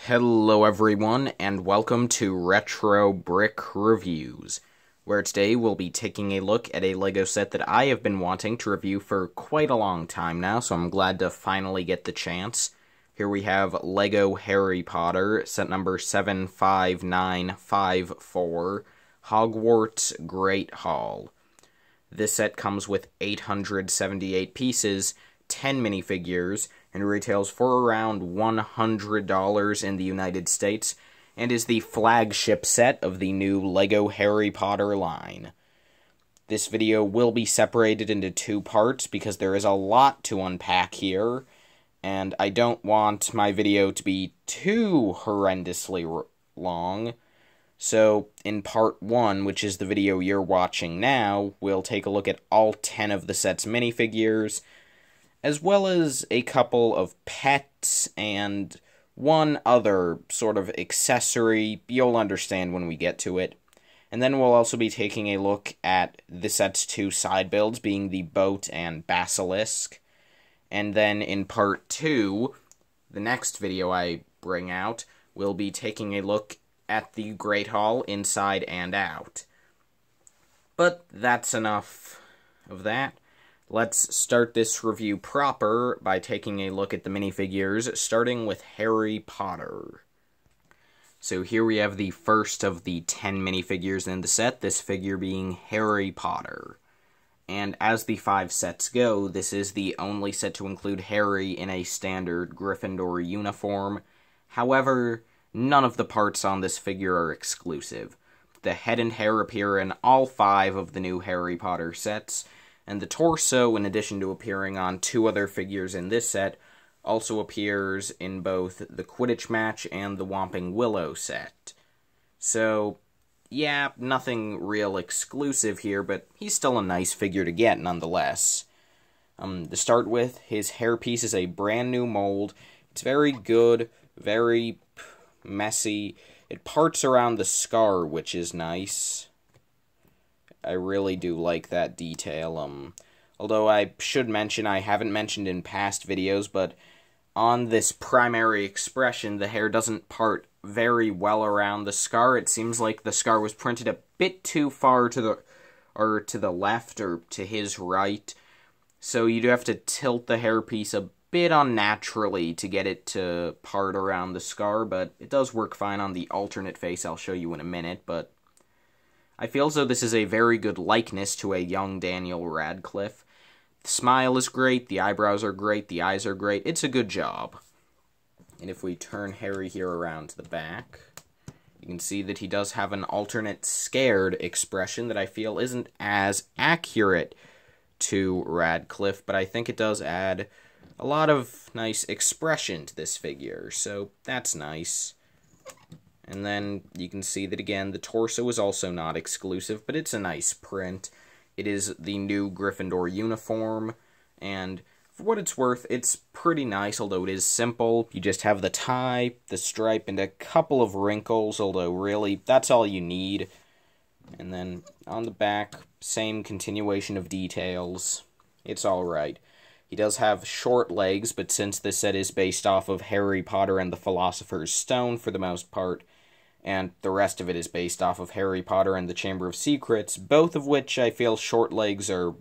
Hello everyone, and welcome to Retro Brick Reviews, where today we'll be taking a look at a LEGO set that I have been wanting to review for quite a long time now, so I'm glad to finally get the chance. Here we have LEGO Harry Potter, set number 75954, Hogwarts Great Hall. This set comes with 878 pieces, 10 minifigures, and retails for around $100 in the United States, and is the flagship set of the new LEGO Harry Potter line. This video will be separated into two parts because there is a lot to unpack here, and I don't want my video to be too horrendously long. So, in part 1, which is the video you're watching now, we'll take a look at all 10 of the set's minifigures, as well as a couple of pets and one other sort of accessory. You'll understand when we get to it. And then we'll also be taking a look at the set's two side builds, being the boat and basilisk. And then in part 2, the next video I bring out, we'll be taking a look at the Great Hall inside and out. But that's enough of that. Let's start this review proper by taking a look at the minifigures, starting with Harry Potter. So here we have the first of the 10 minifigures in the set, this figure being Harry Potter. And as the 5 sets go, this is the only set to include Harry in a standard Gryffindor uniform. However, none of the parts on this figure are exclusive. The head and hair appear in all 5 of the new Harry Potter sets, and the torso, in addition to appearing on 2 other figures in this set, also appears in both the Quidditch match and the Whomping Willow set. So, yeah, nothing real exclusive here, but he's still a nice figure to get nonetheless. To start with, his hairpiece is a brand new mold. It's very good, very messy. It parts around the scar, which is nice. I really do like that detail. Although I should mention, I haven't mentioned in past videos, but on this primary expression, the hair doesn't part very well around the scar. It seems like the scar was printed a bit too far to the left or to his right. So you do have to tilt the hairpiece a bit unnaturally to get it to part around the scar, but it does work fine on the alternate face I'll show you in a minute, but I feel as though this is a very good likeness to a young Daniel Radcliffe. The smile is great, the eyebrows are great, the eyes are great. It's a good job. And if we turn Harry here around to the back, you can see that he does have an alternate scared expression that I feel isn't as accurate to Radcliffe, but I think it does add a lot of nice expression to this figure, so that's nice. And then you can see that, again, the torso is also not exclusive, but it's a nice print. It is the new Gryffindor uniform, and for what it's worth, it's pretty nice, although it is simple. You just have the tie, the stripe, and a couple of wrinkles, although really, that's all you need. And then on the back, same continuation of details. It's alright. He does have short legs, but since this set is based off of Harry Potter and the Philosopher's Stone for the most part, and the rest of it is based off of Harry Potter and the Chamber of Secrets, both of which I feel short legs are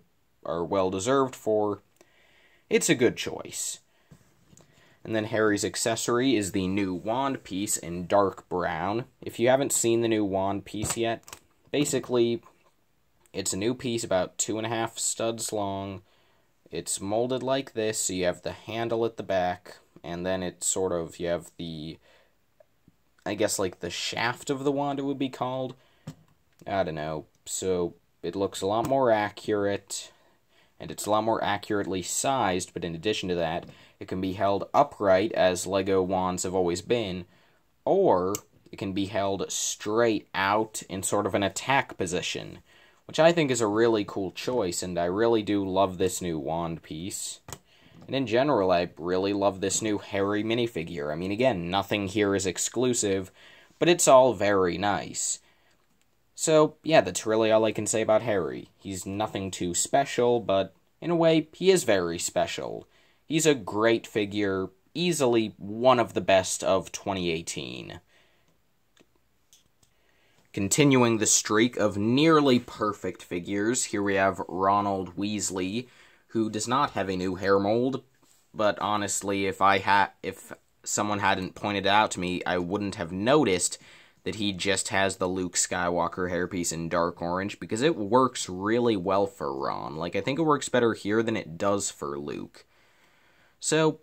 well-deserved for, it's a good choice. And then Harry's accessory is the new wand piece in dark brown. If you haven't seen the new wand piece yet, basically, it's a new piece about 2.5 studs long. It's molded like this, so you have the handle at the back, and then it's sort of, you have the, I guess, like the shaft of the wand it would be called. I don't know. So it looks a lot more accurate, and it's a lot more accurately sized, but in addition to that, it can be held upright, as LEGO wands have always been, or it can be held straight out in sort of an attack position, which I think is a really cool choice, and I really do love this new wand piece. And in general, I really love this new Harry minifigure. I mean, again, nothing here is exclusive, but it's all very nice. So, yeah, that's really all I can say about Harry. He's nothing too special, but in a way, he is very special. He's a great figure, easily one of the best of 2018. Continuing the streak of nearly perfect figures, here we have Ronald Weasley, who does not have a new hair mold, but honestly, if someone hadn't pointed it out to me, I wouldn't have noticed that he just has the Luke Skywalker hairpiece in dark orange, because it works really well for Ron. Like, I think it works better here than it does for Luke. So,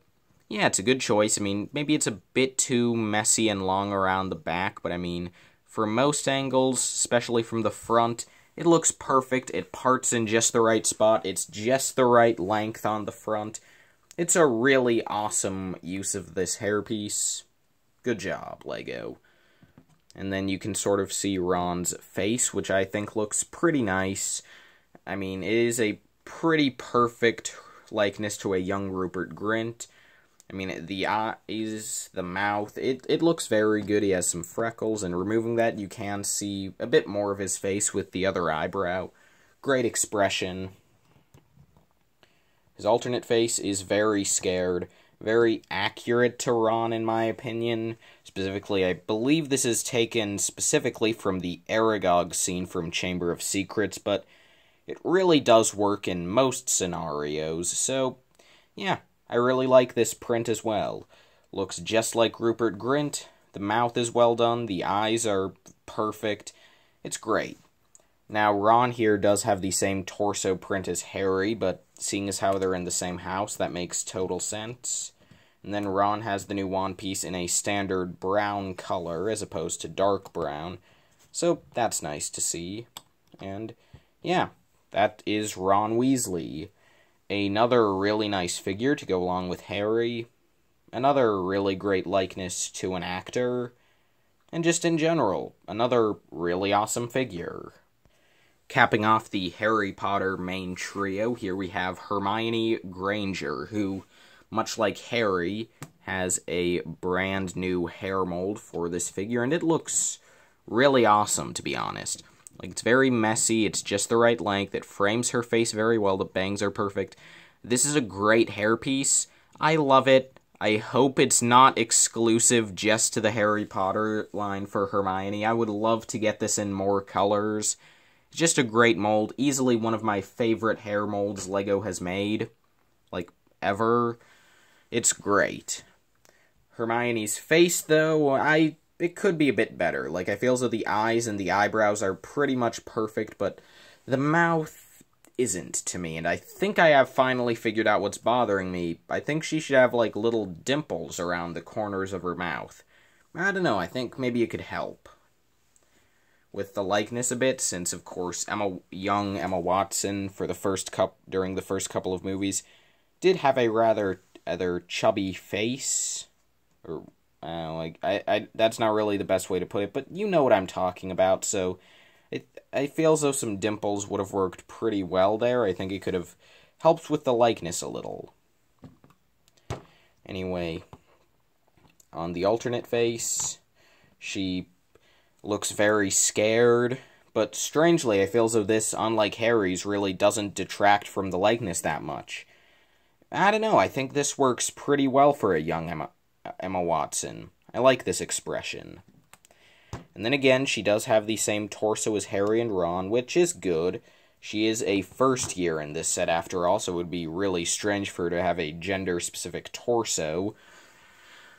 yeah, it's a good choice. I mean, maybe it's a bit too messy and long around the back, but I mean, for most angles, especially from the front, it looks perfect. It parts in just the right spot. It's just the right length on the front. It's a really awesome use of this hairpiece. Good job, LEGO. And then you can sort of see Ron's face, which I think looks pretty nice. I mean, it is a pretty perfect likeness to a young Rupert Grint. I mean, the eyes, the mouth, it looks very good. He has some freckles, and removing that, you can see a bit more of his face with the other eyebrow. Great expression. His alternate face is very scared, very accurate to Ron, in my opinion. Specifically, I believe this is taken specifically from the Aragog scene from Chamber of Secrets, but it really does work in most scenarios, so yeah. I really like this print as well. Looks just like Rupert Grint. The mouth is well done. The eyes are perfect. It's great. Now, Ron here does have the same torso print as Harry, but seeing as how they're in the same house, that makes total sense. And then Ron has the new wand piece in a standard brown color as opposed to dark brown. So that's nice to see. And yeah, that is Ron Weasley. Another really nice figure to go along with Harry. Another really great likeness to an actor. And just in general, another really awesome figure. Capping off the Harry Potter main trio, here we have Hermione Granger, who, much like Harry, has a brand new hair mold for this figure, and it looks really awesome, to be honest. Like, it's very messy, it's just the right length, it frames her face very well, the bangs are perfect. This is a great hairpiece. I love it. I hope it's not exclusive just to the Harry Potter line for Hermione. I would love to get this in more colors. It's just a great mold. Easily one of my favorite hair molds LEGO has made. Like, ever. It's great. Hermione's face, though, it could be a bit better. Like, I feel as though the eyes and the eyebrows are pretty much perfect, but the mouth isn't to me, and I think I have finally figured out what's bothering me. I think she should have, like, little dimples around the corners of her mouth. I don't know, I think maybe it could help with the likeness a bit, since, of course, young Emma Watson, during the first couple of movies, did have a rather chubby face, or that's not really the best way to put it, but you know what I'm talking about, so I feel as though some dimples would have worked pretty well there. I think it could have helped with the likeness a little. Anyway, on the alternate face, she looks very scared, but strangely, I feel as though this, unlike Harry's, really doesn't detract from the likeness that much. I don't know, I think this works pretty well for a young Emma Watson. I like this expression. And then again, she does have the same torso as Harry and Ron, which is good. She is a first year in this set after all, so it would be really strange for her to have a gender-specific torso.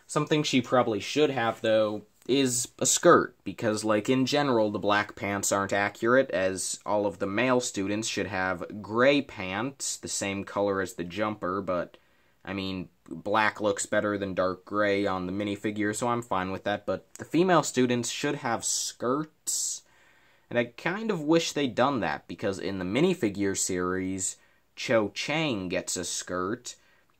Something she probably should have, though, is a skirt, because, like, in general, the black pants aren't accurate, as all of the male students should have gray pants, the same color as the jumper, but, I mean, black looks better than dark gray on the minifigure, so I'm fine with that, but the female students should have skirts, and I kind of wish they'd done that, because in the minifigure series, Cho Chang gets a skirt,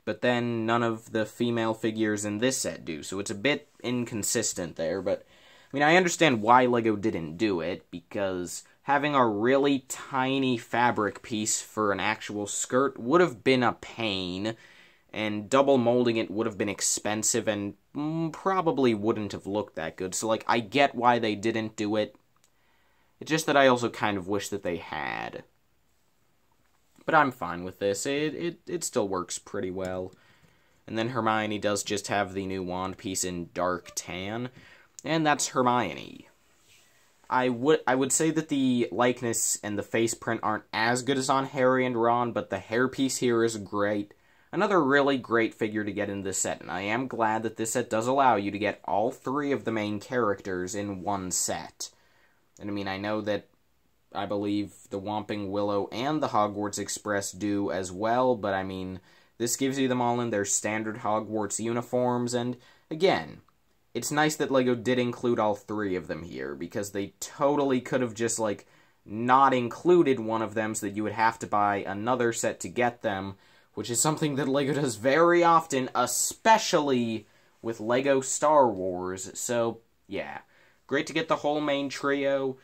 but then none of the female figures in this set do, so it's a bit inconsistent there, but, I mean, I understand why LEGO didn't do it, because having a really tiny fabric piece for an actual skirt would have been a pain, and double molding it would have been expensive and probably wouldn't have looked that good. So, like, I get why they didn't do it. It's just that I also kind of wish that they had. But I'm fine with this. It still works pretty well. And then Hermione does just have the new wand piece in dark tan, and that's Hermione. I would say that the likeness and the face print aren't as good as on Harry and Ron, but the hairpiece here is great. Another really great figure to get in this set, and I am glad that this set does allow you to get all three of the main characters in one set. And I mean, I know that I believe the Whomping Willow and the Hogwarts Express do as well, but I mean, this gives you them all in their standard Hogwarts uniforms, and again, it's nice that LEGO did include all three of them here, because they totally could have just, like, not included one of them so that you would have to buy another set to get them, which is something that LEGO does very often, especially with LEGO Star Wars. So, yeah. Great to get the whole main trio.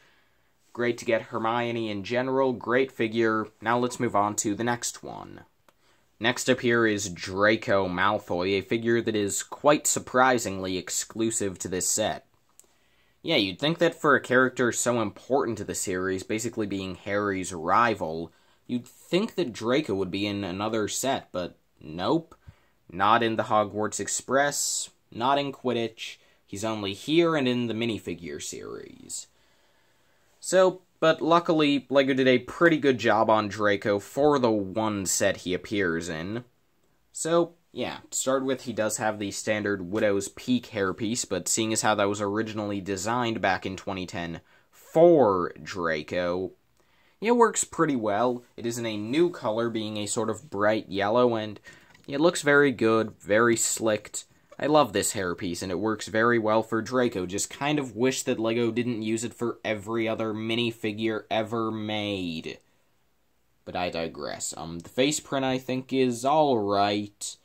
Great to get Hermione in general. Great figure. Now let's move on to the next one. Next up here is Draco Malfoy, a figure that is quite surprisingly exclusive to this set. Yeah, you'd think that for a character so important to the series, basically being Harry's rival, you'd think that Draco would be in another set, but nope. Not in the Hogwarts Express, not in Quidditch. He's only here and in the Minifigure series. So, but luckily, LEGO did a pretty good job on Draco for the one set he appears in. So, yeah, to start with, he does have the standard Widow's Peak hairpiece, but seeing as how that was originally designed back in 2010 for Draco, it works pretty well. It is in a new color, being a sort of bright yellow, and it looks very good, very slicked. I love this hairpiece, and it works very well for Draco. Just kind of wish that LEGO didn't use it for every other minifigure ever made. But I digress. The face print, I think, is alright.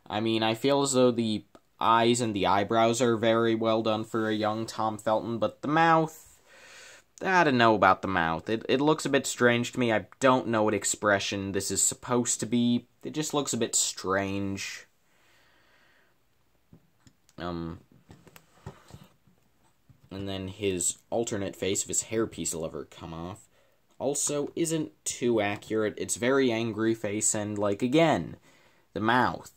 I mean, I feel as though the eyes and the eyebrows are very well done for a young Tom Felton, but the mouth, I don't know about the mouth. It looks a bit strange to me. I don't know what expression this is supposed to be. It just looks a bit strange. And then his alternate face of his hairpiece will ever come off also isn't too accurate. It's very angry face, and, like, again, the mouth.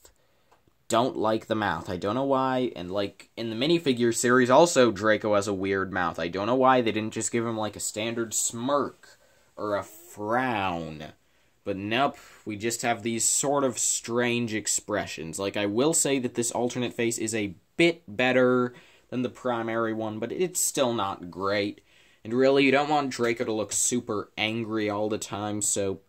Don't like the mouth. I don't know why, and, like, in the minifigure series, also, Draco has a weird mouth. I don't know why they didn't just give him, like, a standard smirk or a frown. But nope, we just have these sort of strange expressions. Like, I will say that this alternate face is a bit better than the primary one, but it's still not great. And really, you don't want Draco to look super angry all the time, so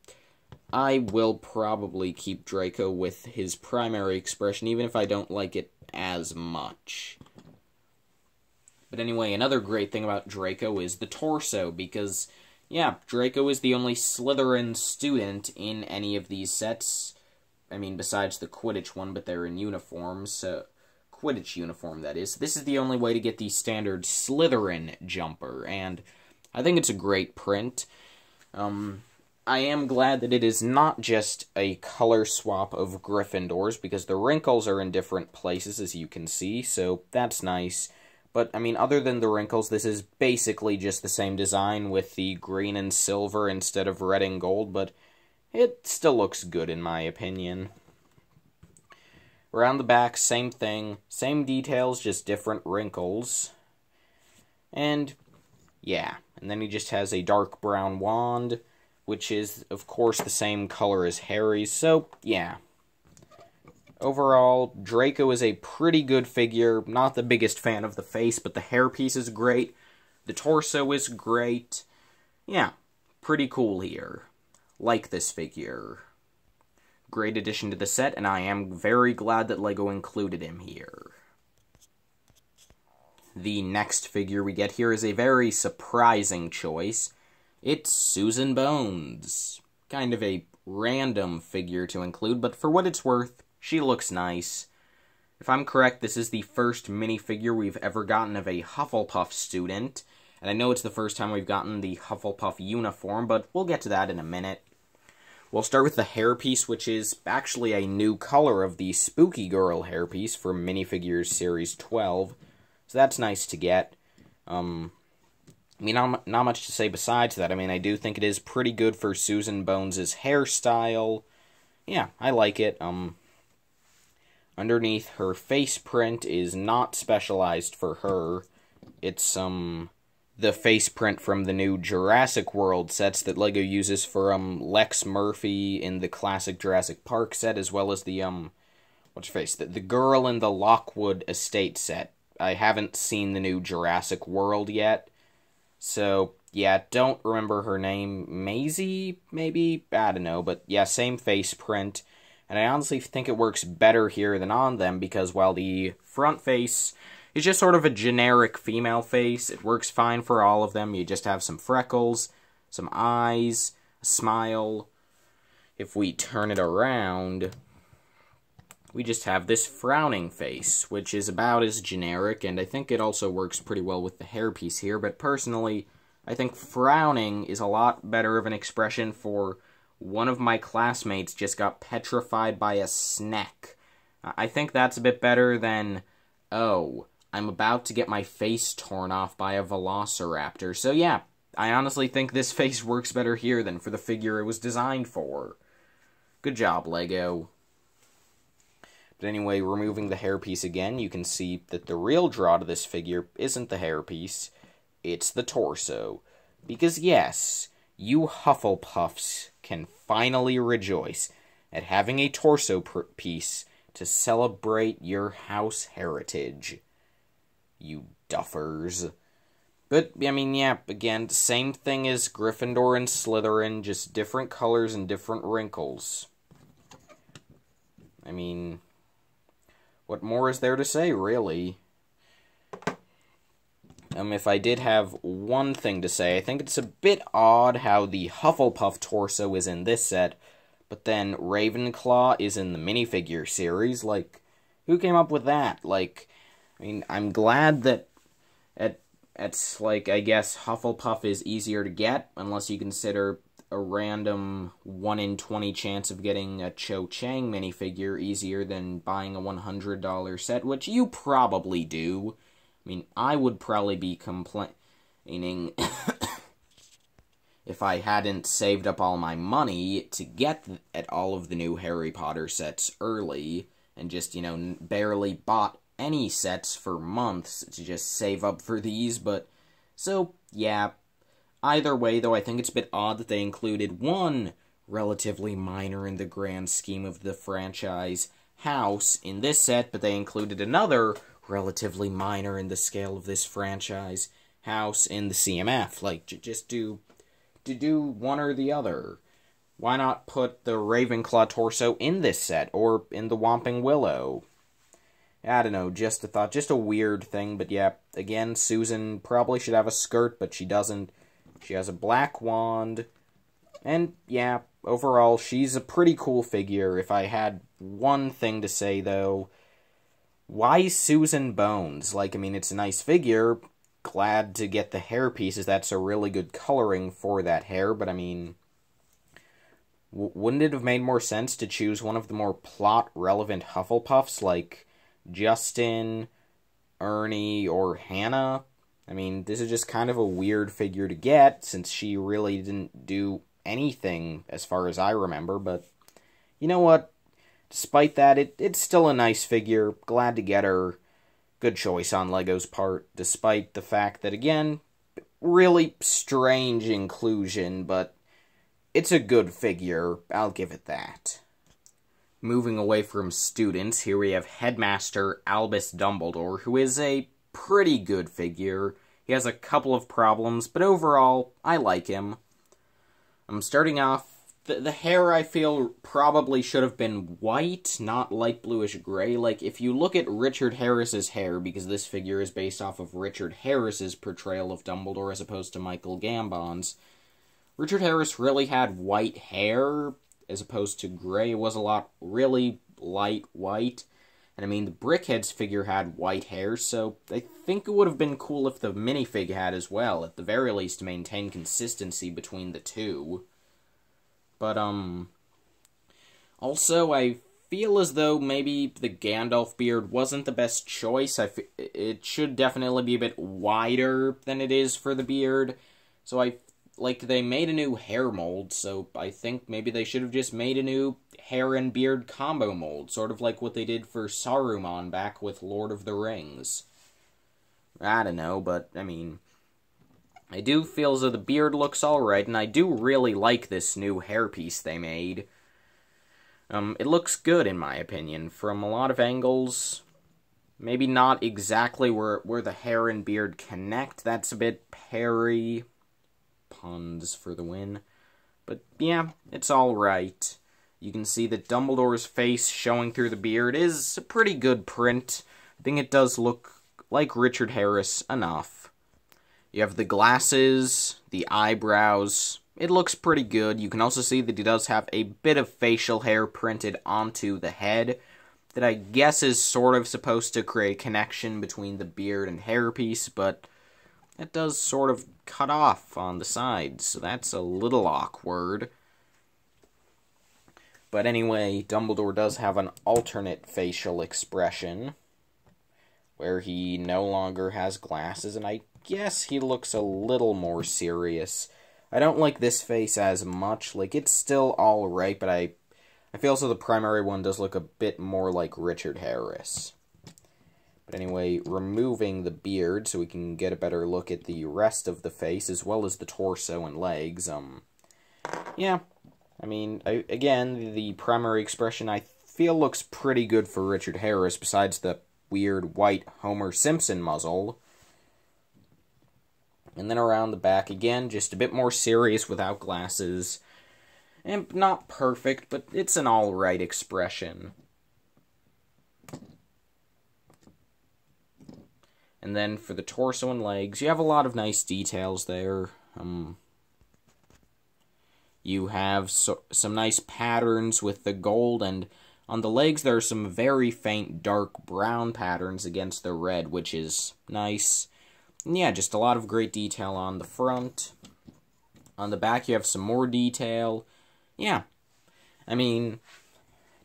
I will probably keep Draco with his primary expression, even if I don't like it as much. But anyway, another great thing about Draco is the torso, because, yeah, Draco is the only Slytherin student in any of these sets. I mean, besides the Quidditch one, but they're in uniform, so Quidditch uniform, that is. This is the only way to get the standard Slytherin jumper, and I think it's a great print. I am glad that it is not just a color swap of Gryffindors, because the wrinkles are in different places, as you can see, so that's nice. But, I mean, other than the wrinkles, this is basically just the same design with the green and silver instead of red and gold, but it still looks good in my opinion. Around the back, same thing. Same details, just different wrinkles. And, yeah. And then he just has a dark brown wand, which is, of course, the same color as Harry's. So, yeah. Overall, Draco is a pretty good figure. Not the biggest fan of the face, but the hairpiece is great. The torso is great. Yeah, pretty cool here. Like this figure. Great addition to the set, and I am very glad that LEGO included him here. The next figure we get here is a very surprising choice. It's Susan Bones. Kind of a random figure to include, but for what it's worth, she looks nice. If I'm correct, this is the first minifigure we've ever gotten of a Hufflepuff student, and I know it's the first time we've gotten the Hufflepuff uniform, but we'll get to that in a minute. We'll start with the hairpiece, which is actually a new color of the Spooky Girl hairpiece from Minifigures Series 12, so that's nice to get. I mean, not much to say besides that. I mean, I do think it is pretty good for Susan Bones' hairstyle. Yeah, I like it. Underneath her face print is not specialized for her. It's, the face print from the new Jurassic World sets that LEGO uses for, Lex Murphy in the classic Jurassic Park set, as well as the, what's her face? The girl in the Lockwood Estate set. I haven't seen the new Jurassic World yet, so, yeah, don't remember her name. Maisie, maybe? I don't know, but yeah, same face print. And I honestly think it works better here than on them, because while the front face is just sort of a generic female face, it works fine for all of them. You just have some freckles, some eyes, a smile. If we turn it around, we just have this frowning face, which is about as generic, and I think it also works pretty well with the hairpiece here, but personally, I think frowning is a lot better of an expression for one of my classmates just got petrified by a snake. I think that's a bit better than, oh, I'm about to get my face torn off by a velociraptor. So yeah, I honestly think this face works better here than for the figure it was designed for. Good job, LEGO. But anyway, removing the hairpiece again, you can see that the real draw to this figure isn't the hairpiece, it's the torso. Because yes, you Hufflepuffs can finally rejoice at having a torso piece to celebrate your house heritage. You duffers. But, I mean, yeah, again, same thing as Gryffindor and Slytherin, just different colors and different wrinkles. I mean, what more is there to say, really? If I did have one thing to say, I think it's a bit odd how the Hufflepuff torso is in this set, but then Ravenclaw is in the minifigure series. Like, who came up with that? Like, I mean, I'm glad that it's like, I guess Hufflepuff is easier to get, unless you consider a random 1 in 20 chance of getting a Cho Chang minifigure easier than buying a $100 set, which you probably do. I mean, I would probably be complaining if I hadn't saved up all my money to get at all of the new Harry Potter sets early, and just, you know, barely bought any sets for months to just save up for these, but, so, yeah, either way, though, I think it's a bit odd that they included one relatively minor in the grand scheme of the franchise house in this set, but they included another relatively minor in the scale of this franchise house in the CMF. Like, just do one or the other. Why not put the Ravenclaw torso in this set, or in the Whomping Willow? I don't know, just a thought, just a weird thing, but yeah, again, Susan probably should have a skirt, but she doesn't. She has a black wand, and yeah, overall, she's a pretty cool figure. If I had one thing to say, though, why Susan Bones? Like, I mean, it's a nice figure, glad to get the hair pieces, that's a really good coloring for that hair, but I mean, wouldn't it have made more sense to choose one of the more plot-relevant Hufflepuffs, like Justin, Ernie, or Hannah? I mean, this is just kind of a weird figure to get, since she really didn't do anything, as far as I remember, but you know what? Despite that, it's still a nice figure, glad to get her. Good choice on LEGO's part, despite the fact that, again, really strange inclusion, but it's a good figure, I'll give it that. Moving away from students, here we have Headmaster Albus Dumbledore, who is a pretty good figure. He has a couple of problems, but overall, I like him. I'm starting off, the hair I feel probably should have been white, not light bluish gray. Like, if you look at Richard Harris's hair, because this figure is based off of Richard Harris's portrayal of Dumbledore as opposed to Michael Gambon's, Richard Harris really had white hair as opposed to gray. It was a lot really light white. And I mean, the Brickhead's figure had white hair, so I think it would have been cool if the minifig had as well, at the very least to maintain consistency between the two. But, also, I feel as though maybe the Gandalf beard wasn't the best choice. It should definitely be a bit wider than it is for the beard. So I like, they made a new hair mold, so I think maybe they should have just made a new hair and beard combo mold, sort of like what they did for Saruman back with Lord of the Rings. I don't know, but, I mean, I do feel as though the beard looks alright, and I do really like this new hairpiece they made. It looks good, in my opinion, from a lot of angles. Maybe not exactly where the hair and beard connect. That's a bit Perry. Puns for the win. But, yeah, it's alright. You can see that Dumbledore's face showing through the beard is a pretty good print. I think it does look like Richard Harris enough. You have the glasses, the eyebrows. It looks pretty good. You can also see that he does have a bit of facial hair printed onto the head that I guess is sort of supposed to create a connection between the beard and hairpiece, but it does sort of cut off on the sides, so that's a little awkward. But anyway, Dumbledore does have an alternate facial expression, where he no longer has glasses, and I guess he looks a little more serious. I don't like this face as much. Like, it's still alright, but I feel so the primary one does look a bit more like Richard Harris. But anyway, removing the beard so we can get a better look at the rest of the face, as well as the torso and legs, yeah. I mean, again, the primary expression I feel looks pretty good for Richard Harris, besides the weird white Homer Simpson muzzle. And then around the back, again, just a bit more serious without glasses. And not perfect, but it's an alright expression. And then for the torso and legs, you have a lot of nice details there. You have some nice patterns with the gold, and on the legs there are some very faint dark brown patterns against the red, which is nice. And yeah, just a lot of great detail on the front. On the back you have some more detail. Yeah, I mean,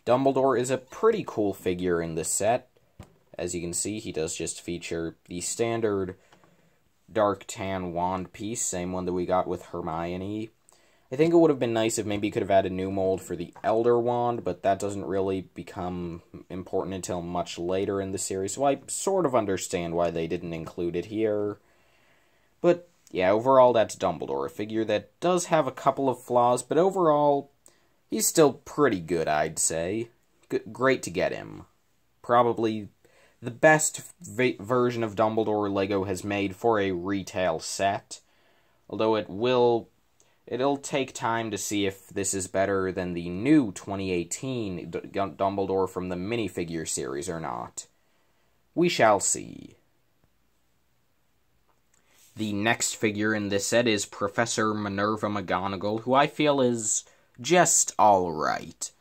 Dumbledore is a pretty cool figure in this set. As you can see, he does just feature the standard dark tan wand piece, same one that we got with Hermione. I think it would have been nice if maybe you could have had a new mold for the Elder Wand, but that doesn't really become important until much later in the series, so I sort of understand why they didn't include it here. But, yeah, overall, that's Dumbledore, a figure that does have a couple of flaws, but overall, he's still pretty good, I'd say. Great to get him. Probably the best version of Dumbledore LEGO has made for a retail set, although it'll take time to see if this is better than the new 2018 Dumbledore from the Minifigure series or not. We shall see. The next figure in this set is Professor Minerva McGonagall, who I feel is just alright.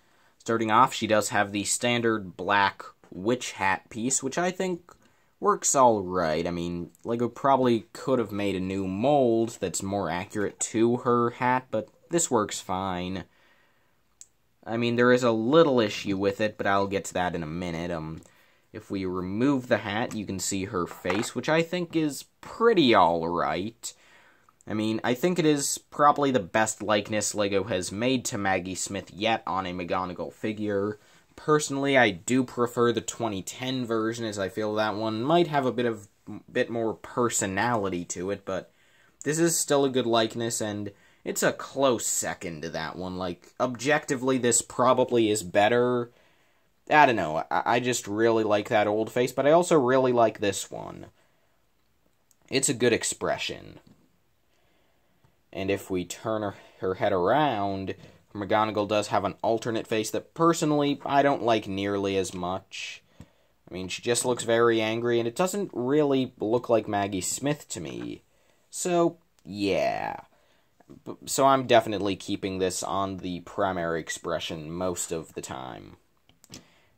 Starting off, she does have the standard black witch hat piece, which I think works alright. I mean, LEGO probably could have made a new mold that's more accurate to her hat, but this works fine. I mean, there is a little issue with it, but I'll get to that in a minute. If we remove the hat, you can see her face, which I think is pretty alright. I mean, I think it is probably the best likeness LEGO has made to Maggie Smith yet on a McGonagall figure. Personally, I do prefer the 2010 version, as I feel that one might have a bit more personality to it, but this is still a good likeness, and it's a close second to that one. Like, objectively, this probably is better. I don't know, I just really like that old face, but I also really like this one. It's a good expression. And if we turn her head around, McGonagall does have an alternate face that, personally, I don't like nearly as much. I mean, she just looks very angry, and it doesn't really look like Maggie Smith to me. So, yeah. So I'm definitely keeping this on the primary expression most of the time.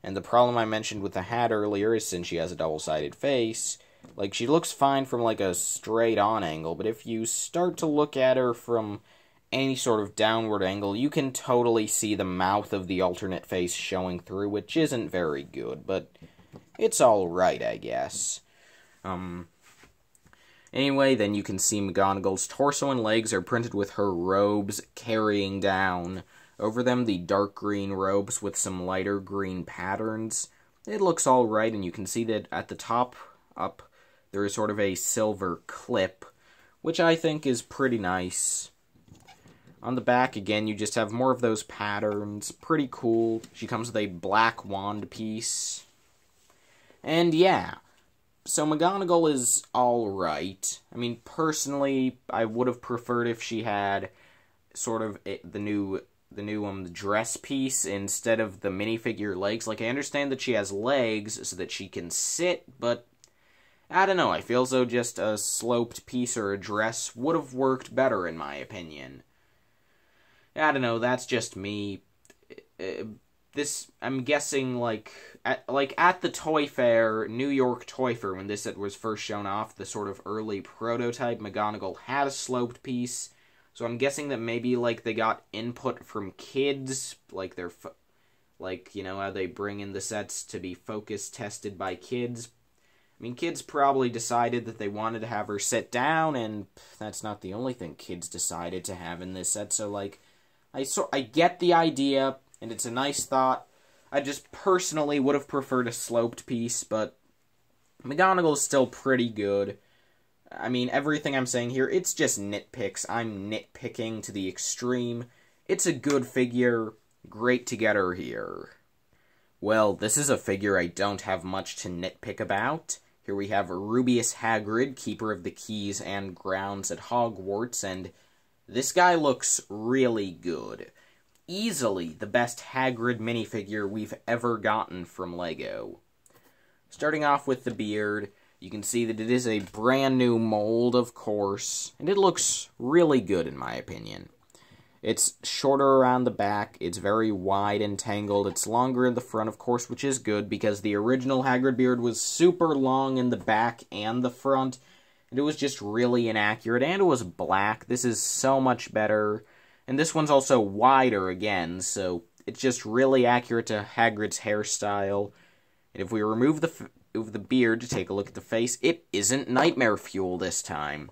And the problem I mentioned with the hat earlier is since she has a double-sided face, like, she looks fine from, like, a straight-on angle, but if you start to look at her from any sort of downward angle, you can totally see the mouth of the alternate face showing through, which isn't very good, but it's alright, I guess. Anyway, then you can see McGonagall's torso and legs are printed with her robes carrying down over them the dark green robes with some lighter green patterns. It looks alright, and you can see that at the top up there is sort of a silver clip, which I think is pretty nice. On the back, again, you just have more of those patterns. Pretty cool. She comes with a black wand piece. And yeah, so McGonagall is alright. I mean, personally, I would have preferred if she had sort of the new dress piece instead of the minifigure legs. Like, I understand that she has legs so that she can sit, but I don't know. I feel as though just a sloped piece or a dress would have worked better, in my opinion. I don't know, that's just me. I'm guessing, like at the Toy Fair, New York Toy Fair, when this set was first shown off, the sort of early prototype, McGonagall had a sloped piece. So I'm guessing that maybe, like, they got input from kids, like, you know, how they bring in the sets to be focus tested by kids. I mean, kids probably decided that they wanted to have her sit down, and that's not the only thing kids decided to have in this set, so, like, I get the idea, and it's a nice thought. I just personally would have preferred a sloped piece, but McGonagall's still pretty good. I mean, everything I'm saying here, it's just nitpicks. I'm nitpicking to the extreme. It's a good figure. Great to get her here. Well, this is a figure I don't have much to nitpick about. Here we have Rubeus Hagrid, Keeper of the Keys and Grounds at Hogwarts, and this guy looks really good. Easily the best Hagrid minifigure we've ever gotten from LEGO. Starting off with the beard, you can see that it is a brand new mold, of course, and it looks really good in my opinion. It's shorter around the back, it's very wide and tangled, it's longer in the front, of course, which is good because the original Hagrid beard was super long in the back and the front, and it was just really inaccurate, and it was black. This is so much better. And this one's also wider again, so it's just really accurate to Hagrid's hairstyle. And if we remove the beard to take a look at the face, it isn't nightmare fuel this time.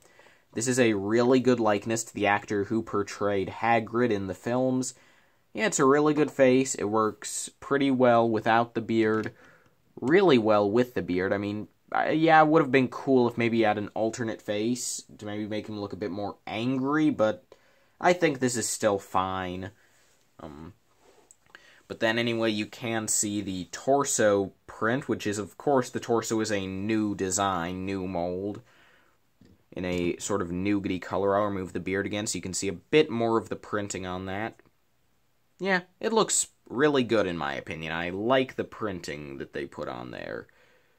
This is a really good likeness to the actor who portrayed Hagrid in the films. Yeah, it's a really good face. It works pretty well without the beard. Really well with the beard. I mean, yeah, it would have been cool if maybe he had an alternate face to maybe make him look a bit more angry, but I think this is still fine. But then anyway, you can see the torso print, which is, of course, the torso is a new design, new mold, in a sort of nougaty color. I'll remove the beard again so you can see a bit more of the printing on that. Yeah, it looks really good in my opinion. I like the printing that they put on there.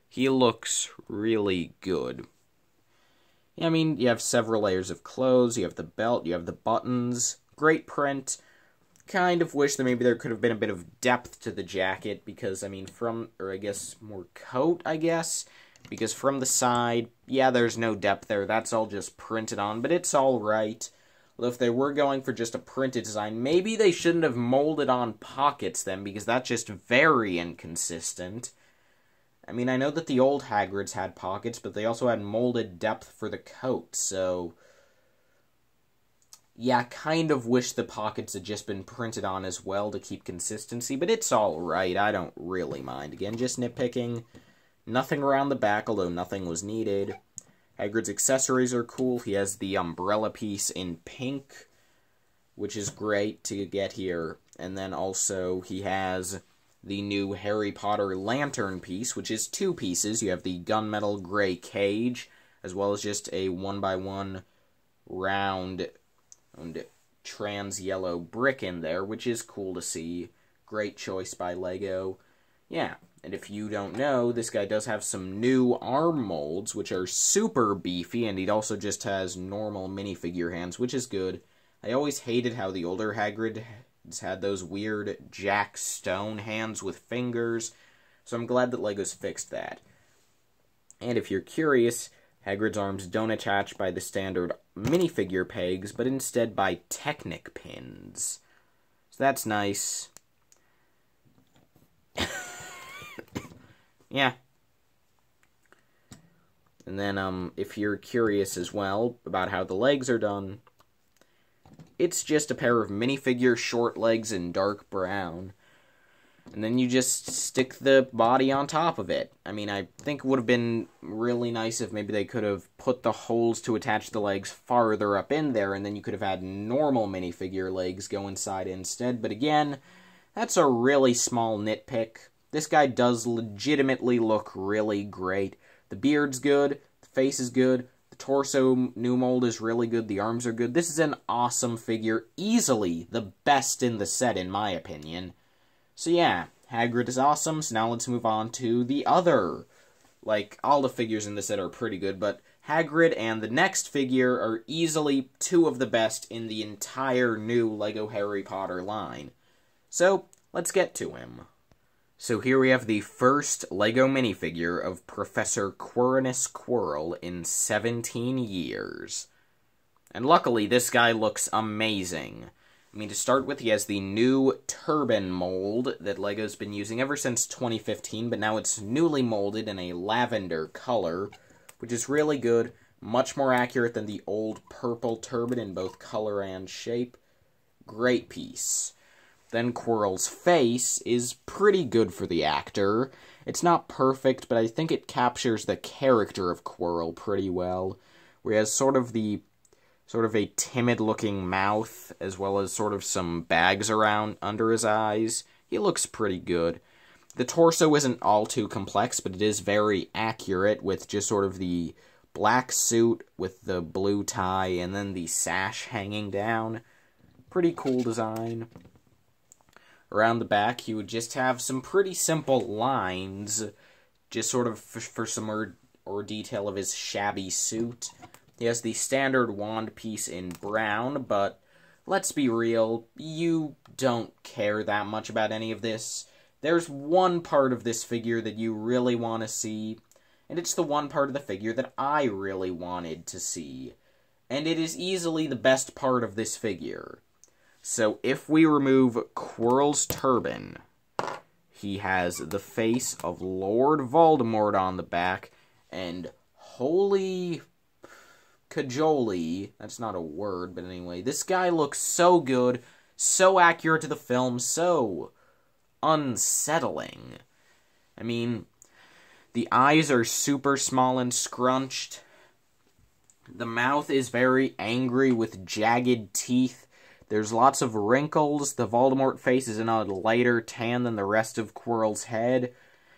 He looks really good. I mean, you have several layers of clothes, you have the belt, you have the buttons. Great print. Kind of wish that maybe there could have been a bit of depth to the jacket, because, I mean, more coat, I guess. Because from the side, yeah, there's no depth there. That's all just printed on, but it's alright. Although if they were going for just a printed design, maybe they shouldn't have molded on pockets then, because that's just very inconsistent. I mean, I know that the old Hagrids had pockets, but they also had molded depth for the coat, so yeah, kind of wish the pockets had just been printed on as well to keep consistency, but it's alright, I don't really mind. Again, just nitpicking. Nothing around the back, although nothing was needed. Hagrid's accessories are cool. He has the umbrella piece in pink, which is great to get here. And then also he has the new Harry Potter lantern piece, which is two pieces. You have the gunmetal gray cage, as well as just a 1x1 round and trans yellow brick in there, which is cool to see. Great choice by LEGO. Yeah, and if you don't know, this guy does have some new arm molds, which are super beefy, and he also just has normal minifigure hands, which is good. I always hated how the older Hagrid had those weird Jack Stone hands with fingers, so I'm glad that LEGO's fixed that. And if you're curious, Hagrid's arms don't attach by the standard minifigure pegs, but instead by Technic pins. So that's nice. Yeah. And then, if you're curious as well about how the legs are done, it's just a pair of minifigure short legs in dark brown. And then you just stick the body on top of it. I mean, I think it would have been really nice if maybe they could have put the holes to attach the legs farther up in there, and then you could have had normal minifigure legs go inside instead. But again, that's a really small nitpick. This guy does legitimately look really great. The beard's good, the face is good, the torso new mold is really good, the arms are good. This is an awesome figure, easily the best in the set in my opinion. So yeah, Hagrid is awesome, so now let's move on to the other. Like, all the figures in the set are pretty good, but Hagrid and the next figure are easily two of the best in the entire new LEGO Harry Potter line. So, let's get to him. So here we have the first LEGO minifigure of Professor Quirrell in 17 years. And luckily, this guy looks amazing. I mean, to start with, he has the new turban mold that LEGO's been using ever since 2015, but now it's newly molded in a lavender color, which is really good, much more accurate than the old purple turban in both color and shape. Great piece. Then Quirrell's face is pretty good for the actor. It's not perfect, but I think it captures the character of Quirrell pretty well, where he has sort of a timid-looking mouth, as well as sort of some bags around under his eyes. He looks pretty good. The torso isn't all too complex, but it is very accurate, with just sort of the black suit with the blue tie, and then the sash hanging down. Pretty cool design. Around the back, he would just have some pretty simple lines, just sort of for some more detail of his shabby suit. He has the standard wand piece in brown, but let's be real, you don't care that much about any of this. There's one part of this figure that you really want to see, and it's the one part of the figure that I really wanted to see. And it is easily the best part of this figure. So if we remove Quirrell's turban, he has the face of Lord Voldemort on the back, and holy cajoli, that's not a word, but anyway, this guy looks so good, so accurate to the film, so unsettling. I mean, the eyes are super small and scrunched. The mouth is very angry with jagged teeth. There's lots of wrinkles. The Voldemort face is in a lighter tan than the rest of Quirrell's head.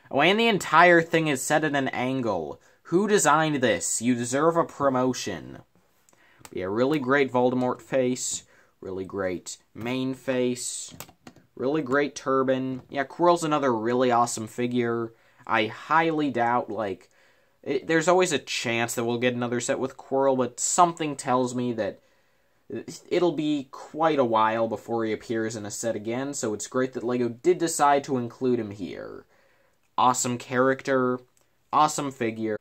Oh, and the entire thing is set at an angle. Who designed this? You deserve a promotion. Yeah, really great Voldemort face. Really great main face. Really great turban. Yeah, Quirrell's another really awesome figure. I highly doubt, there's always a chance that we'll get another set with Quirrell, but something tells me that it'll be quite a while before he appears in a set again, so it's great that LEGO did decide to include him here. Awesome character, awesome figure.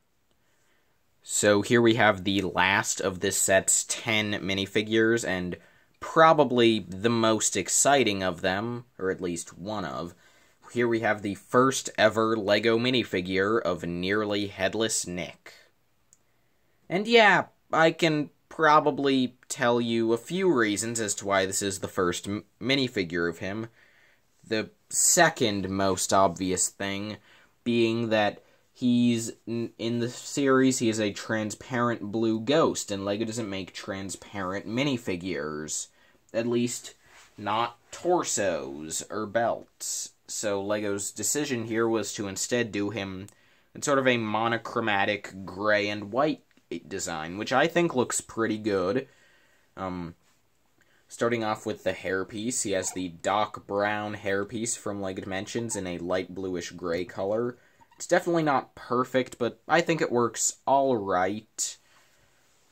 So here we have the last of this set's 10 minifigures, and probably the most exciting of them, or at least one of. Here we have the first ever LEGO minifigure of Nearly Headless Nick. And yeah, I can probably tell you a few reasons as to why this is the first minifigure of him. The second most obvious thing being that he's, in the series, he is a transparent blue ghost, and LEGO doesn't make transparent minifigures. At least, not torsos or belts. So LEGO's decision here was to instead do him in sort of a monochromatic gray and white design, which I think looks pretty good. Starting off with the hairpiece, he has the Doc Brown hairpiece from LEGO Dimensions in a light bluish gray color. It's definitely not perfect, but I think it works alright.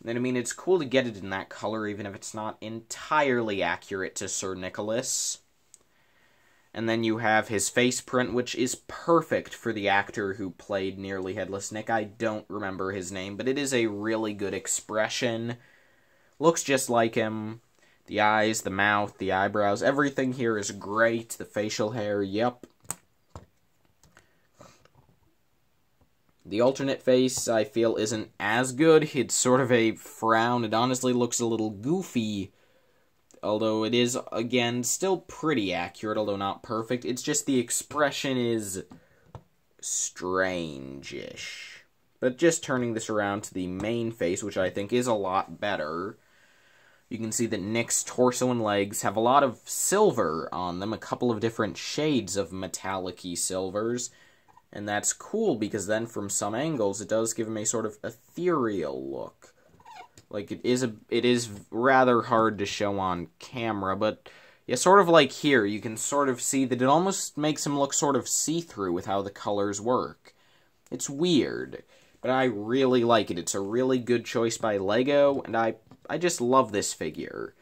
And I mean, it's cool to get it in that color, even if it's not entirely accurate to Sir Nicholas. And then you have his face print, which is perfect for the actor who played Nearly Headless Nick. I don't remember his name, but it is a really good expression. Looks just like him. The eyes, the mouth, the eyebrows, everything here is great. The facial hair, yep. The alternate face, I feel, isn't as good. It's sort of a frown. It honestly looks a little goofy, although it is, again, still pretty accurate, although not perfect. It's just the expression is strange-ish. But just turning this around to the main face, which I think is a lot better, you can see that Nick's torso and legs have a lot of silver on them, a couple of different shades of metallic-y silvers, and that's cool because then from some angles it does give him a sort of ethereal look. Like, it is rather hard to show on camera, but yeah, sort of like here, you can sort of see that it almost makes him look sort of see-through with how the colors work. It's weird, but I really like it. It's a really good choice by LEGO, and I just love this figure.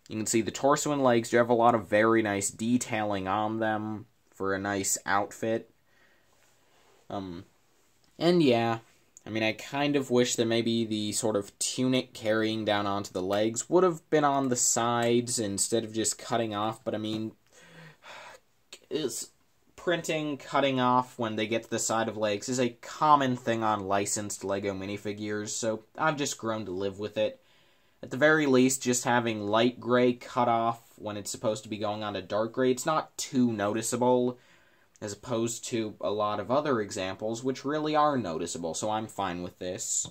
You can see the torso and legs do have a lot of very nice detailing on them for a nice outfit. And yeah, I mean, I kind of wish that maybe the sort of tunic carrying down onto the legs would have been on the sides instead of just cutting off, but I mean, printing cutting off when they get to the side of legs is a common thing on licensed LEGO minifigures, so I've just grown to live with it. At the very least, just having light gray cut off when it's supposed to be going on to dark gray, it's not too noticeable, as opposed to a lot of other examples, which really are noticeable, so I'm fine with this.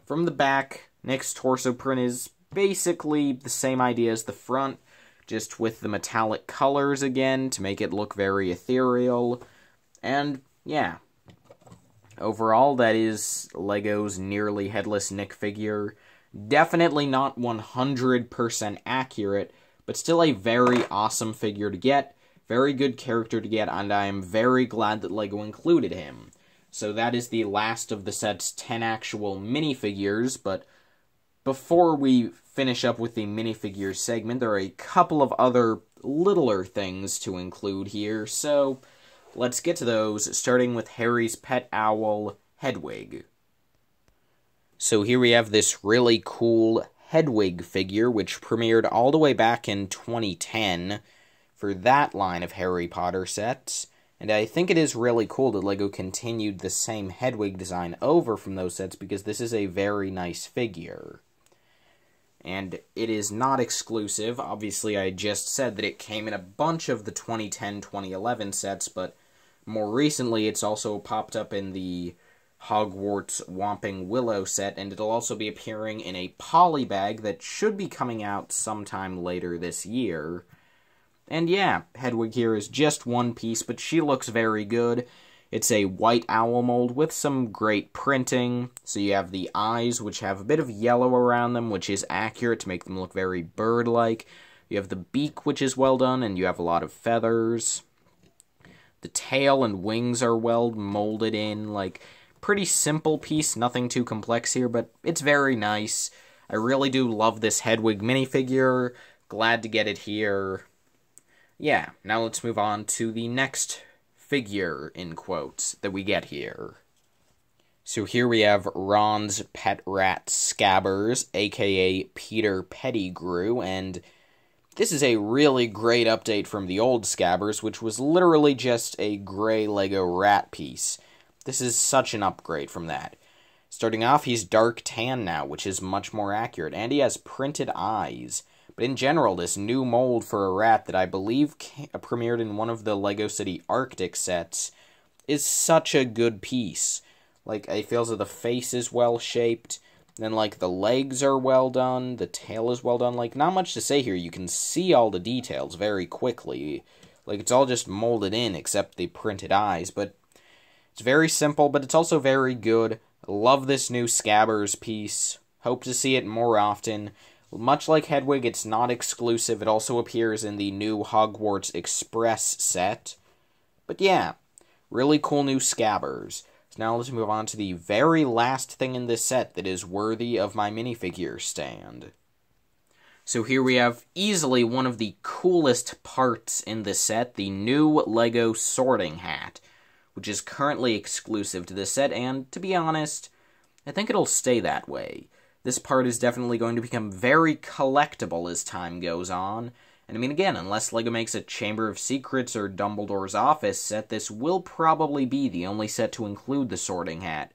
From the back, Nick's torso print is basically the same idea as the front, just with the metallic colors again, to make it look very ethereal, and yeah. Overall, that is LEGO's nearly headless Nick figure. Definitely not 100% accurate, but still a very awesome figure to get. Very good character to get, and I am very glad that LEGO included him. So that is the last of the set's 10 actual minifigures, but before we finish up with the minifigures segment, there are a couple of other littler things to include here, so let's get to those, starting with Harry's pet owl, Hedwig. So here we have this really cool Hedwig figure, which premiered all the way back in 2010, for that line of Harry Potter sets, and I think it is really cool that LEGO continued the same Hedwig design over from those sets because this is a very nice figure. And it is not exclusive. Obviously, I just said that it came in a bunch of the 2010-2011 sets, but more recently it's also popped up in the Hogwarts Whomping Willow set, and it'll also be appearing in a polybag that should be coming out sometime later this year. And yeah, Hedwig here is just one piece, but she looks very good. It's a white owl mold with some great printing. So you have the eyes, which have a bit of yellow around them, which is accurate to make them look very bird-like. You have the beak, which is well done, and you have a lot of feathers. The tail and wings are well molded in, like, pretty simple piece, nothing too complex here, but it's very nice. I really do love this Hedwig minifigure. Glad to get it here. Yeah, now let's move on to the next figure, in quotes, that we get here. So here we have Ron's pet rat Scabbers, aka Peter Pettigrew, and this is a really great update from the old Scabbers, which was literally just a gray Lego rat piece. This is such an upgrade from that. Starting off, he's dark tan now, which is much more accurate, and he has printed eyes. But in general, this new mold for a rat that I believe premiered in one of the LEGO City Arctic sets is such a good piece. Like, I feel as though the face is well shaped, then like the legs are well done, the tail is well done. Like, not much to say here. You can see all the details very quickly. Like, it's all just molded in except the printed eyes, but it's very simple, but it's also very good. Love this new Scabbers piece. Hope to see it more often. Much like Hedwig, it's not exclusive. It also appears in the new Hogwarts Express set. But yeah, really cool new Scabbers. So now let's move on to the very last thing in this set that is worthy of my minifigure stand. So here we have easily one of the coolest parts in the set, the new LEGO sorting hat, which is currently exclusive to this set, and to be honest, I think it'll stay that way. This part is definitely going to become very collectible as time goes on, And I mean, again, unless LEGO makes a Chamber of Secrets or Dumbledore's office set, this will probably be the only set to include the Sorting Hat.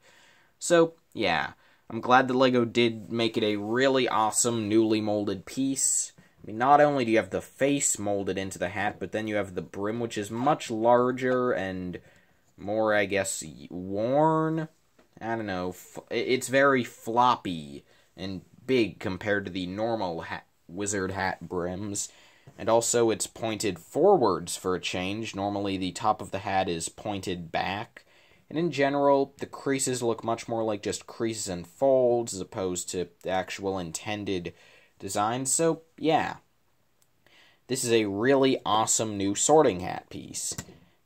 So, yeah, I'm glad that LEGO did make it a really awesome, newly molded piece. I mean, not only do you have the face molded into the hat, but then you have the brim, which is much larger and more, I guess, worn. I don't know. It's very floppy and big compared to the normal wizard hat brims. And also, it's pointed forwards for a change. Normally, the top of the hat is pointed back. And in general, the creases look much more like just creases and folds as opposed to the actual intended design. So, yeah. This is a really awesome new sorting hat piece.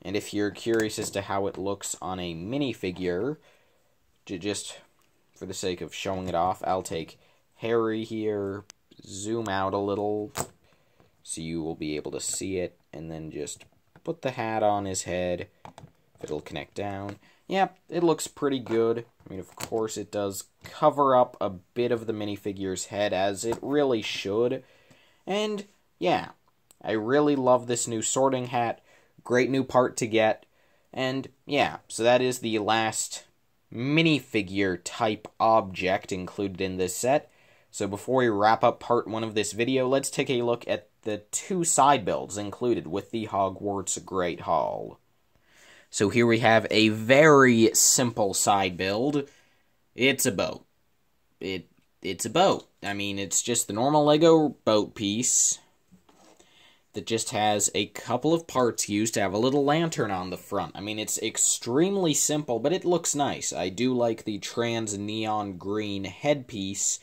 And if you're curious as to how it looks on a minifigure, just for the sake of showing it off, I'll take Harry here, zoom out a little, so you will be able to see it, and then just put the hat on his head. It'll connect down. Yeah, it looks pretty good. I mean, of course, it does cover up a bit of the minifigure's head, as it really should. And, yeah, I really love this new sorting hat. Great new part to get. And, yeah, so that is the last minifigure type object included in this set. So before we wrap up part 1 of this video, let's take a look at the 2 side builds included with the Hogwarts Great Hall. So here we have a very simple side build. It's a boat. It's a boat. I mean, it's just the normal LEGO boat piece that just has a couple of parts used to have a little lantern on the front. I mean, it's extremely simple, but it looks nice. I do like the trans neon green headpiece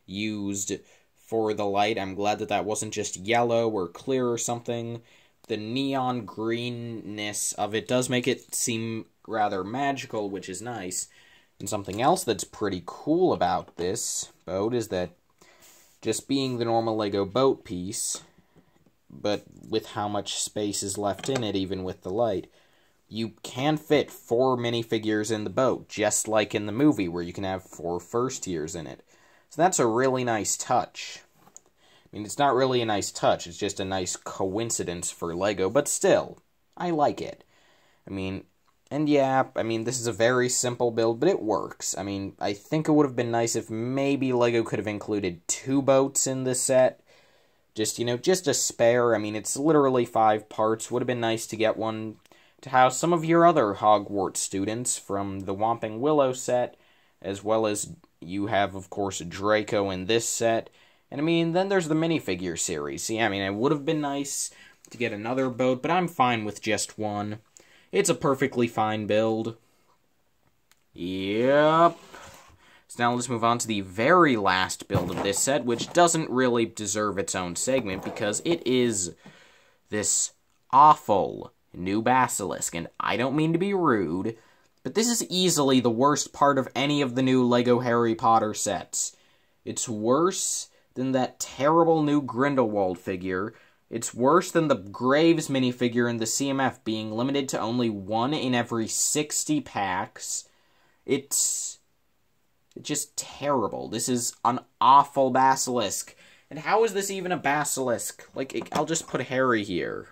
used for the light. I'm glad that that wasn't just yellow or clear or something. The neon greenness of it does make it seem rather magical, which is nice. And something else that's pretty cool about this boat is that just being the normal LEGO boat piece, but with how much space is left in it, even with the light, you can fit 4 minifigures in the boat, just like in the movie, where you can have 4 first years in it. So that's a really nice touch. I mean, it's not really a nice touch, it's just a nice coincidence for LEGO, but still, I like it. I mean, and yeah, I mean, this is a very simple build, but it works. I mean, I think it would have been nice if maybe LEGO could have included 2 boats in this set. Just, you know, just a spare. I mean, it's literally 5 parts. Would have been nice to get one to house some of your other Hogwarts students from the Whomping Willow set, as well as you have, of course, Draco in this set. And I mean, then there's the minifigure series. Yeah, I mean, it would have been nice to get another boat, but I'm fine with just one. It's a perfectly fine build. Yep. So now let's move on to the very last build of this set, which doesn't really deserve its own segment, because it is this awful new basilisk. And I don't mean to be rude, but this is easily the worst part of any of the new LEGO Harry Potter sets. It's worse than that terrible new Grindelwald figure. It's worse than the Graves minifigure in the CMF being limited to only 1 in every 60 packs. It's just terrible. This is an awful basilisk. And how is this even a basilisk? Like, I'll just put Harry here.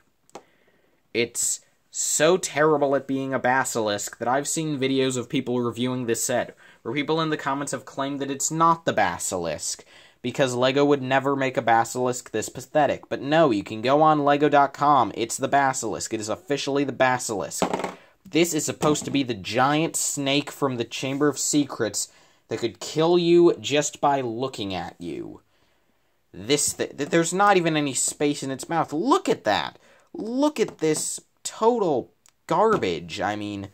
It's so terrible at being a basilisk that I've seen videos of people reviewing this set, where people in the comments have claimed that it's not the basilisk, because LEGO would never make a basilisk this pathetic. But no, you can go on LEGO.com. It's the basilisk. It is officially the basilisk. This is supposed to be the giant snake from the Chamber of Secrets that could kill you just by looking at you. There's not even any space in its mouth. Look at that. Look at this total garbage. I mean,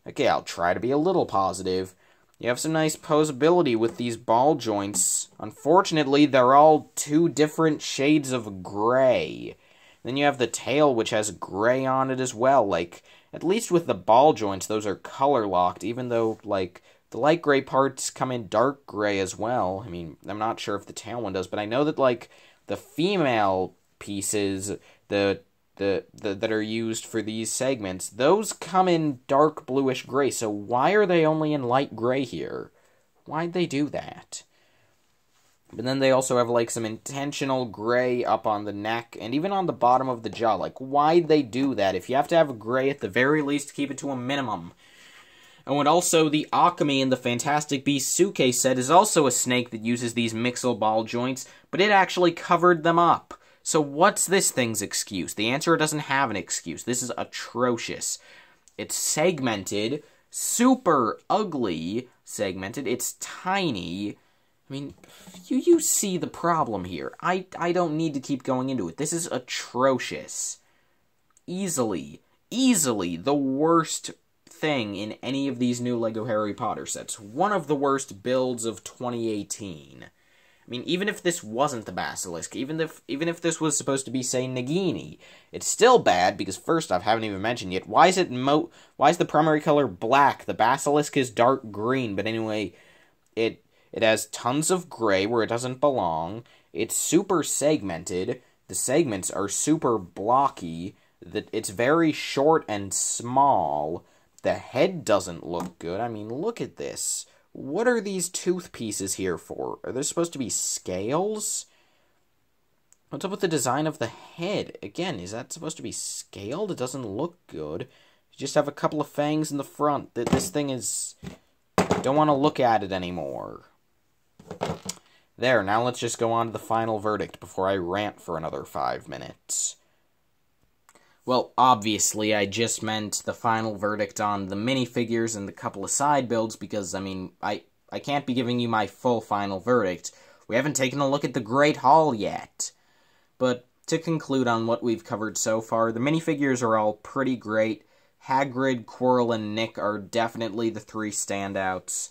okay, I'll try to be a little positive. You have some nice posability with these ball joints. Unfortunately, they're all 2 different shades of gray. Then you have the tail, which has gray on it as well. Like, at least with the ball joints, those are color-locked, even though, like, the light gray parts come in dark gray as well. I mean, I'm not sure if the tail one does, but I know that, like, the female pieces, that are used for these segments, those come in dark bluish gray, so why are they only in light gray here? Why'd they do that? But then they also have, like, some intentional gray up on the neck and even on the bottom of the jaw. Like, why'd they do that? If you have to have a gray, at the very least, keep it to a minimum. Oh, and also, the Akame in the Fantastic Beasts suitcase set is also a snake that uses these mixel ball joints, but it actually covered them up. So what's this thing's excuse? The answer doesn't have an excuse. This is atrocious. It's segmented, super ugly segmented. It's tiny. I mean, you see the problem here. I don't need to keep going into it. This is atrocious. Easily the worst thing in any of these new LEGO Harry Potter sets. One of the worst builds of 2018. I mean, even if this wasn't the Basilisk, even if this was supposed to be, say, Nagini, it's still bad, because first off, I haven't even mentioned yet, why is the primary color black? The Basilisk is dark green, but anyway, it has tons of gray where it doesn't belong. It's super segmented. The segments are super blocky. It's very short and small. The head doesn't look good. I mean, look at this. What are these tooth pieces here for? Are they supposed to be scales? What's up with the design of the head? Again, is that supposed to be scaled? It doesn't look good. You just have a couple of fangs in the front. This thing is... I don't want to look at it anymore. There, now let's just go on to the final verdict before I rant for another 5 minutes. Well, obviously, I just meant the final verdict on the minifigures and the couple of side builds, because, I mean, I can't be giving you my full final verdict. We haven't taken a look at the Great Hall yet. But to conclude on what we've covered so far, the minifigures are all pretty great. Hagrid, Quirrell, and Nick are definitely the 3 standouts.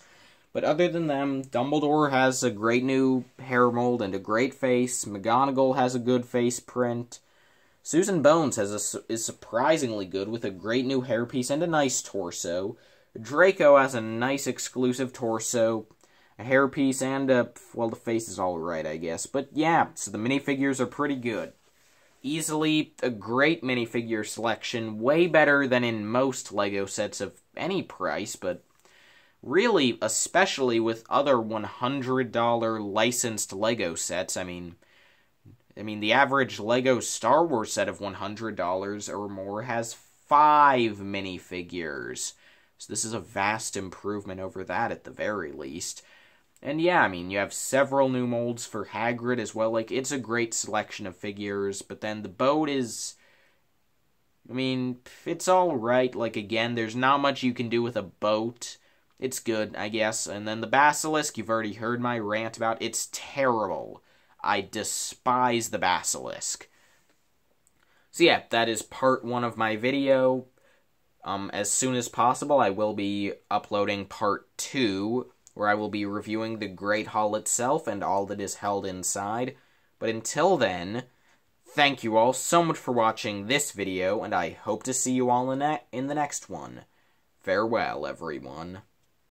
But other than them, Dumbledore has a great new hair mold and a great face. Mcgonagall has a good face print. Susan Bones is surprisingly good with a great new hairpiece and a nice torso. Draco has a nice exclusive torso, a hairpiece, and well, the face is alright, I guess. But yeah, so the minifigures are pretty good. Easily a great minifigure selection, way better than in most LEGO sets of any price, but really, especially with other $100 licensed LEGO sets, I mean, the average LEGO Star Wars set of $100 or more has 5 minifigures. So this is a vast improvement over that at the very least. And yeah, I mean, you have several new molds for Hagrid as well. Like, it's a great selection of figures, but then the boat is... I mean, it's alright. Like, again, there's not much you can do with a boat. It's good, I guess. And then the Basilisk, you've already heard my rant about. It's terrible. I despise the Basilisk. So yeah, that is part 1 of my video. As soon as possible, I will be uploading part 2, where I will be reviewing the Great Hall itself and all that is held inside. But until then, thank you all so much for watching this video, and I hope to see you all in the next one. Farewell, everyone.